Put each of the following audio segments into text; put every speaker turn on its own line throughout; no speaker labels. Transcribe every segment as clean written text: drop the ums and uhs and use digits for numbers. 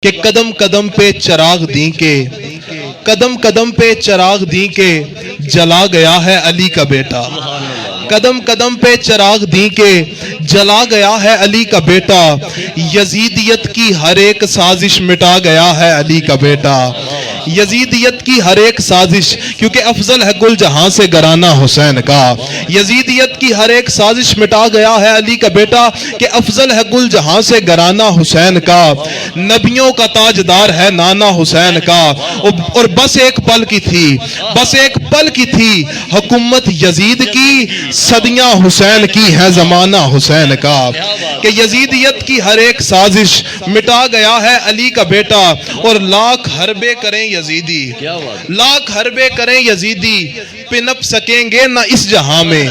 کہ قدم قدم پہ چراغ دیں کے قدم قدم پہ چراغ دیں کے جلا گیا ہے علی کا بیٹا. قدم قدم پہ چراغ دیں کے جلا گیا ہے علی کا بیٹا. یزیدیت کی ہر ایک سازش مٹا گیا ہے علی کا بیٹا. یزیدیت کی ہر ایک سازش، کیونکہ افضل ہے گل جہاں سے گرانہ حسین کا. یزیدیت کی ہر ایک سازش مٹا گیا ہے علی کا بیٹا کہ افضل ہے گل جہاں سے گرانہ حسین کا. نبیوں کا تاجدار ہے نانا حسین کا. اور بس ایک پل کی تھی، بس ایک پل کی تھی حکومت یزید کی، صدیاں حسین کی ہے زمانہ حسین کا. کہ یزیدیت کی ہر ایک سازش مٹا گیا ہے علی کا بیٹا. اور لاکھ حربے کریں یزیدی، لاکھ حربے کریں یزیدی، پنپ سکیں گے نہ اس جہاں میں.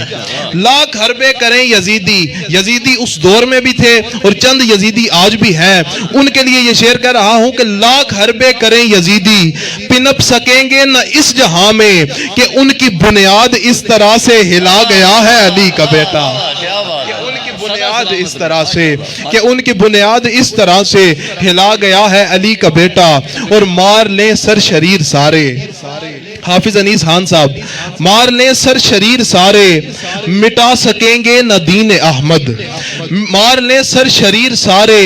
لاکھ حربے کریں یزیدی. یزیدی اس دور میں بھی تھے اور چند یزیدی آج بھی ہیں. ان کے لیے یہ شعر کہہ رہا ہوں کہ لاکھ حربے کریں یزیدی، پنپ سکیں گے نہ اس جہاں میں. کہ ان کی بنیاد اس طرح سے ہلا گیا ہے علی کا بیٹا. بنیاد اس طرح سے، کہ ان کی بنیاد اس طرح سے ہلا گیا ہے علی کا بیٹا. اور مار لیں سر شریر سارے، حافظ انیس خان صاحب، مار لیں سر شریر سارے، مٹا سکیں گے نہ دین احمد. مار لیں سر شریر سارے،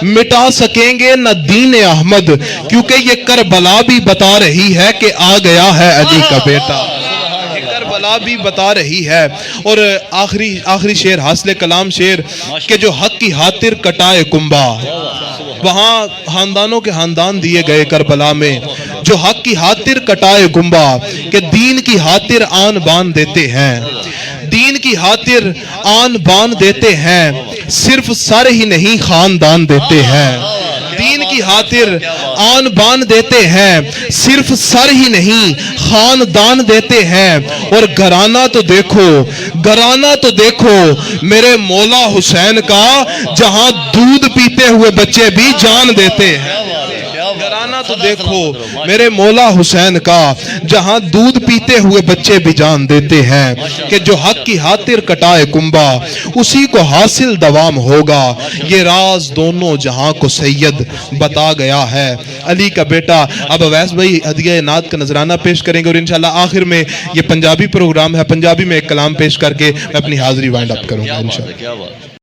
مٹا سکیں گے نہ دین احمد. کیونکہ یہ کربلا بھی بتا رہی ہے کہ آ گیا ہے علی کا بیٹا. کربلا بھی بتا رہی ہے. اور آخری شعر، حاصل کلام شعر، کہ جو حق کی خاطر کٹائے کنبا. وہاں خاندانوں کے خاندان دیے گئے کربلا میں. جو حق کی خاطر کٹائے گنبا، کہ دین کی خاطر آن بان دیتے ہیں. دین کی خاطر آن بان دیتے ہیں، صرف سر ہی نہیں خاندان دیتے ہیں. دین کی خاطر آن بان دیتے ہیں، صرف سر ہی نہیں خاندان دیتے ہیں. اور گھرانہ تو دیکھو، گھرانہ تو دیکھو میرے مولا حسین کا، جہاں دودھ پیتے ہوئے بچے بھی جان دیتے ہیں. گھرانہ تو دیکھو میرے مولا حسین کا، جہاں دودھ پیتے ہوئے بچے بھی جان دیتے ہیں. کہ جو حق کی خاطر کٹائے کنبا، اسی کو حاصل دوام ہوگا. یہ راز دونوں جہاں کو سید بتا گیا ہے علی کا بیٹا. اب اویس بھائی ہدیہ نعت کا نذرانہ پیش کریں گے، اور انشاءاللہ آخر میں یہ پنجابی پروگرام ہے، پنجابی میں ایک کلام پیش کر کے میں اپنی حاضری وائنڈ اپ کروں گا انشاءاللہ.